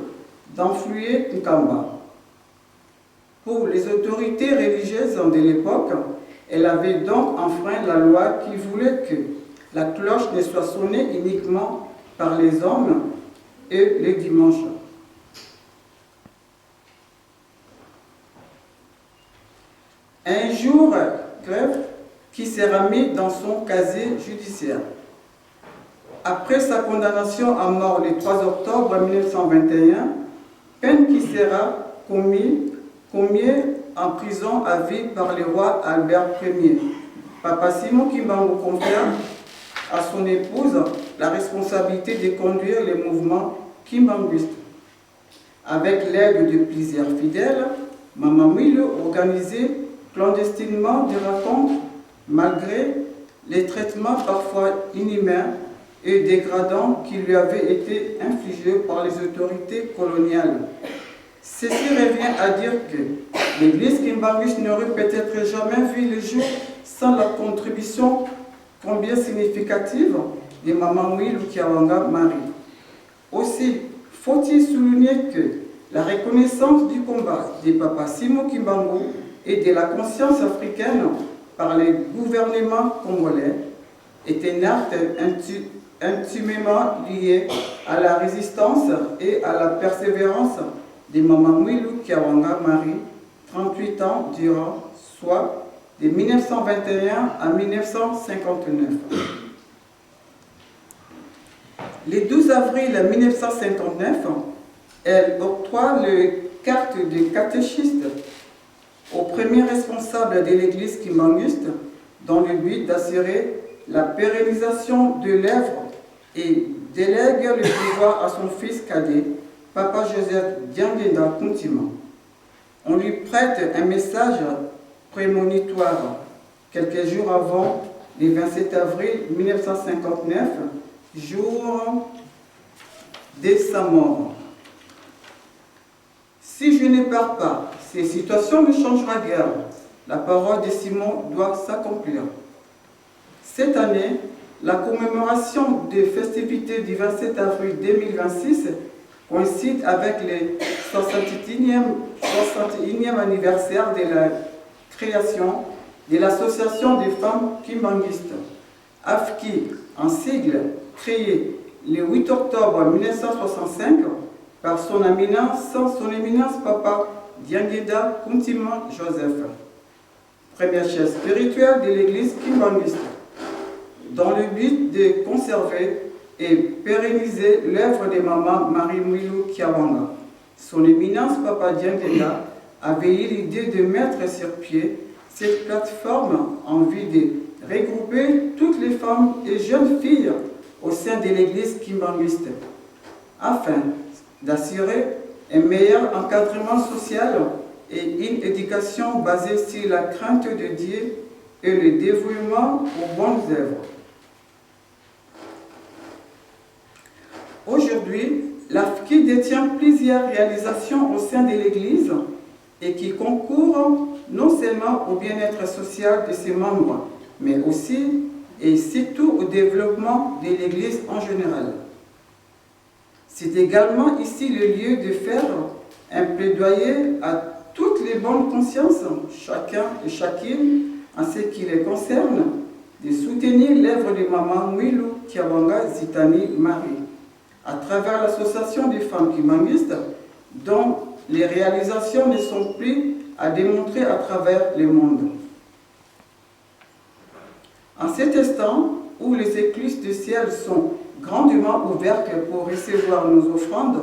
d'enfluer Nkamba. Pour les autorités religieuses de l'époque, elle avait donc enfreint la loi qui voulait que la cloche ne soit sonnée uniquement par les hommes et les dimanches. Un jour, grève qui sera mis dans son casier judiciaire. Après sa condamnation à mort le 3 octobre 1921, peine qui sera commise en prison à vie par le roi Albert Ier. Papa Simon Kimbangu confère à son épouse la responsabilité de conduire le mouvement kimbanguiste. Avec l'aide de plusieurs fidèles, Maman Mwilu organisait clandestinement des rencontres malgré les traitements parfois inhumains et dégradants qui lui avaient été infligés par les autorités coloniales. Ceci revient à dire que l'église kimbanguiste n'aurait peut-être jamais vu le jour sans la contribution combien significative de Maman Mwilu Kiawanga Marie. Aussi, faut-il souligner que la reconnaissance du combat de Papa Simon Kimbangu et de la conscience africaine par les gouvernements congolais est un acte intimement lié à la résistance et à la persévérance de Maman Mwilu Kiawanga Marie, 38 ans durant, soit de 1921 à 1959. Le 12 avril 1959, elle octroie la carte de catéchiste au premier responsable de l'église kimbanguiste dans le but d'assurer la pérennisation de l'œuvre et délègue le pouvoir à son fils cadet, Papa Joseph Diandenda Kuntima. On lui prête un message prémonitoire quelques jours avant le 27 avril 1959, jour de sa mort. Si je ne pars pas, ces situations ne changera guère. La parole de Simon doit s'accomplir. Cette année, la commémoration des festivités du 27 avril 2026 coïncide avec le 61e anniversaire de la création de l'Association des femmes kimbanguistes, AFKI, en sigle, créée le 8 octobre 1965 par son éminence Papa Diangueda Kuntima Joseph, première chef spirituelle de l'église kimbanguiste, dans le but de conserver et pérenniser l'œuvre de Maman Marie Mwilou Kiawanga. Son éminence Papa Diangueda avait eu l'idée de mettre sur pied cette plateforme en vue de regrouper toutes les femmes et jeunes filles au sein de l'église kimbanguiste, afin d'assurer un meilleur encadrement social et une éducation basée sur la crainte de Dieu et le dévouement aux bonnes œuvres. Aujourd'hui, l'AFKI détient plusieurs réalisations au sein de l'Église et qui concourent non seulement au bien-être social de ses membres, mais aussi et surtout au développement de l'Église en général. C'est également ici le lieu de faire un plaidoyer à toutes les bonnes consciences, chacun et chacune, en ce qui les concerne, de soutenir l'œuvre de Maman Mwilou Kiawanga Zitani Marie, à travers l'association des femmes kimbanguistes, dont les réalisations ne sont plus à démontrer à travers le monde. En cet instant où les écluses du ciel sont grandement ouvertes pour recevoir nos offrandes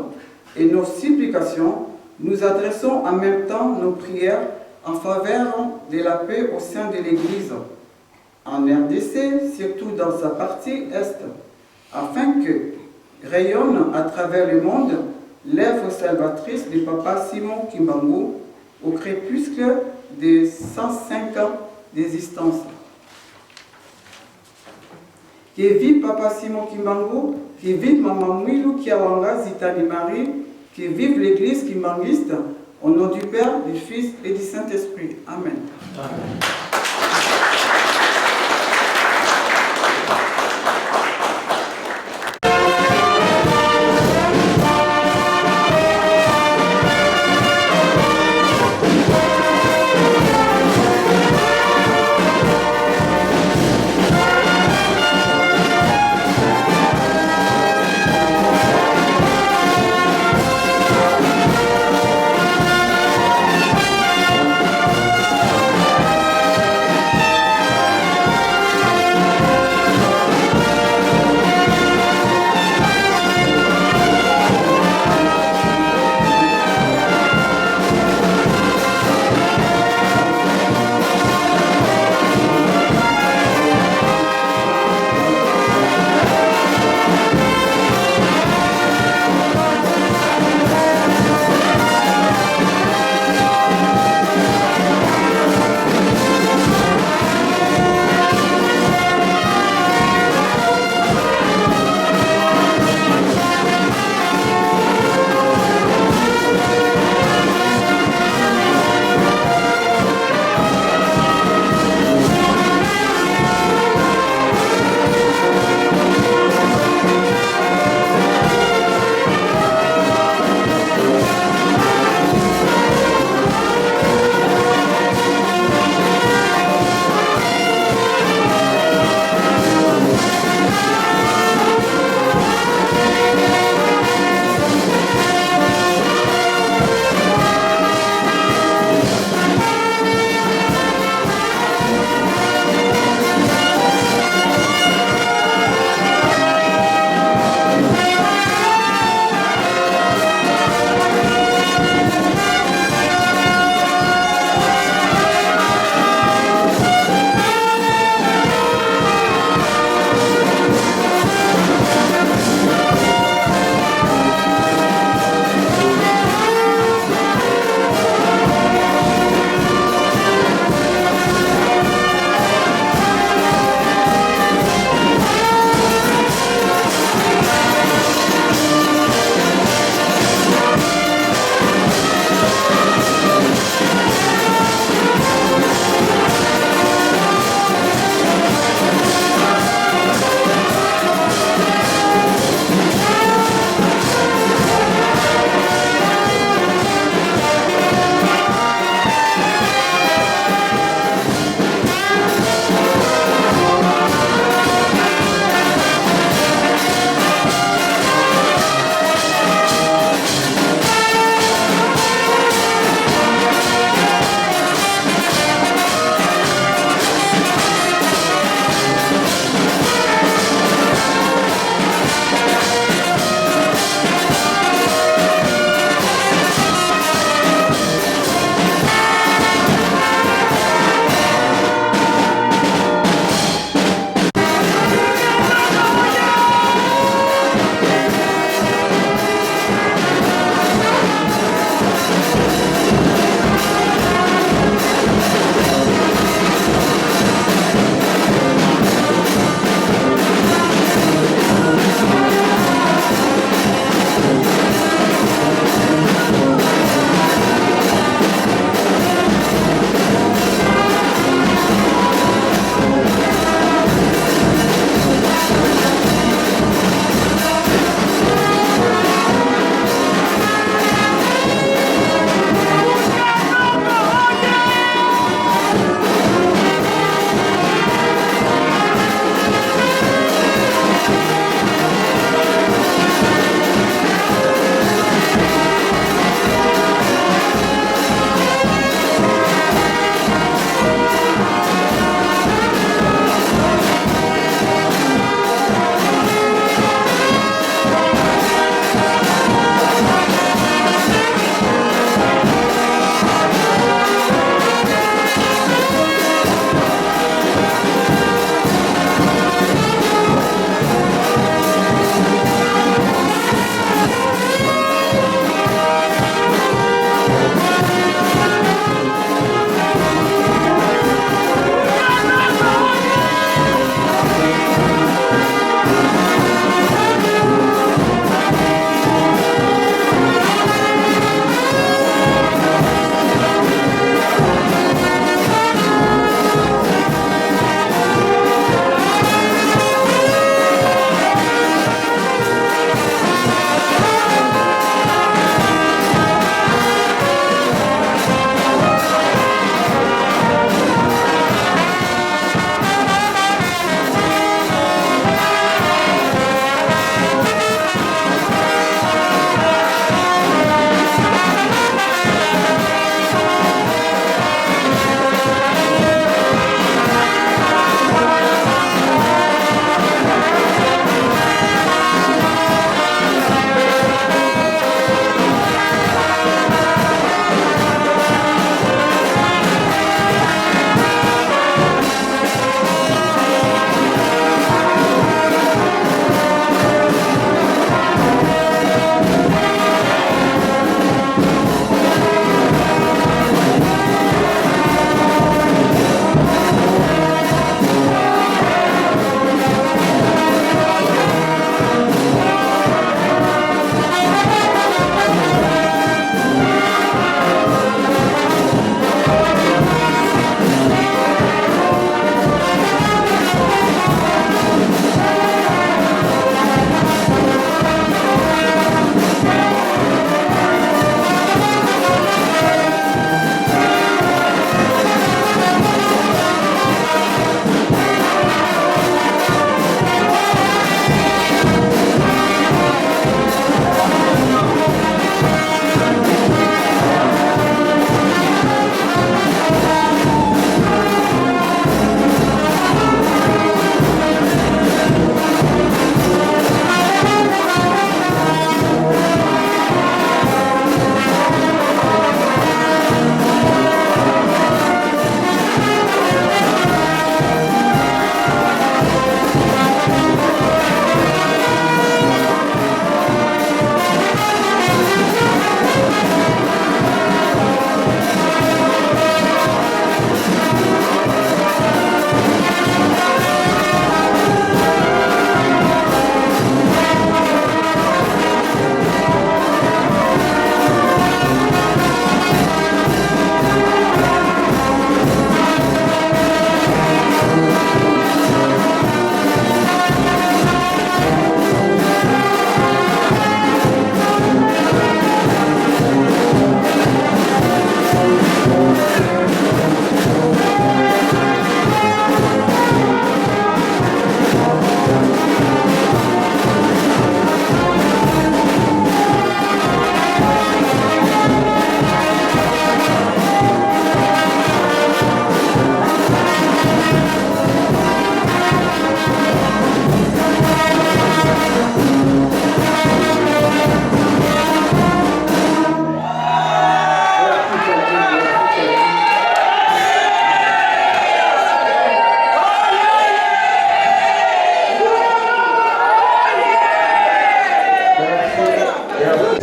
et nos supplications, nous adressons en même temps nos prières en faveur de la paix au sein de l'Église, en RDC, surtout dans sa partie Est, afin que rayonne à travers le monde l'œuvre salvatrice de Papa Simon Kimbangu au crépuscle de 105 ans d'existence. Que vive Papa Simon Kimbangu, que vive Maman Mwilou Kiawanga Zitani Marie, que vive l'Église kimbanguiste, au nom du Père, du Fils et du Saint-Esprit. Amen. Amen.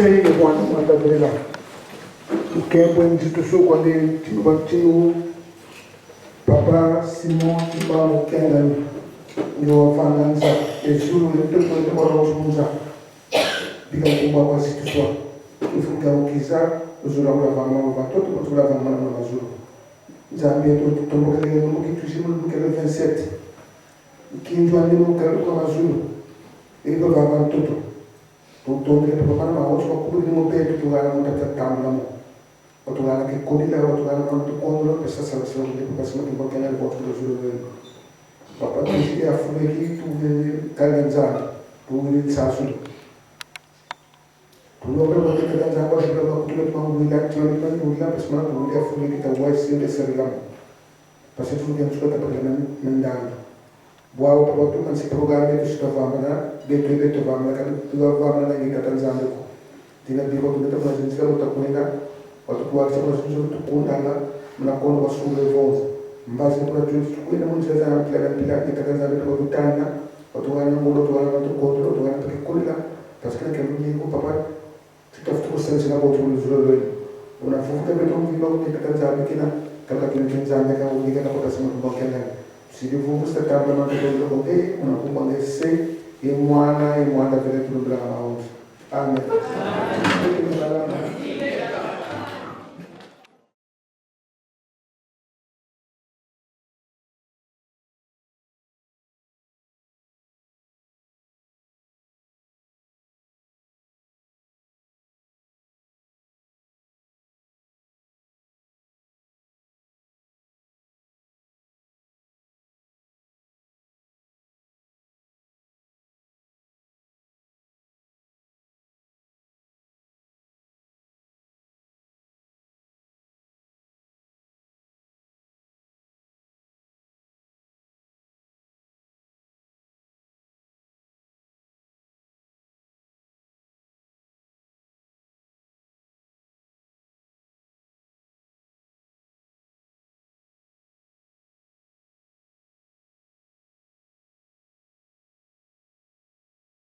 sei e quando verrà. Che è buon instituto quando ti battino Papa Simon ti parlo che era io fananza e solo il tempo di ora usa dica che qua si tua che fu che chissà usura una fama ma tutto poteva fare una usura Zambia tutto tempo che non mi tu siamo che era 27 chi già non che con usura e dove va tutto che per fare ma oggi come di mo per tu gara non ti tamla Otogana che conilla otogana quanto quando per sta salvazione di passiamo di qualche anno posto da solo del Papa ti a fuori tu vedi calendario tu vedi il sasso tu lo per quando ti danza qua per lo che tu non vuoi ci non vuoi per smara tu vedi a fuori che ti vuoi sempre servire passa tu di anche per mandando buao per tu non si programma di sto famana detto famana che tu famana che ti danza ti ne dico tu ti fai senza lo ta wakati kuacha kwa sisi tukundana mnakono wa shule vote mbazi kwa juzi kwenda mcheza na pila kitakaza kwa vitana watu wana muda watu wana watu kontrol watu wana tukikula katika kile kwa papa tutafuta kusensa na watu wazuri unafuta vitu vingi kitakaza kina kama kinachozana kama ungika na kwa sababu kwa kile sidivu statamba na ndio kwa unakumba ngese imwana vile tunabla na wao amen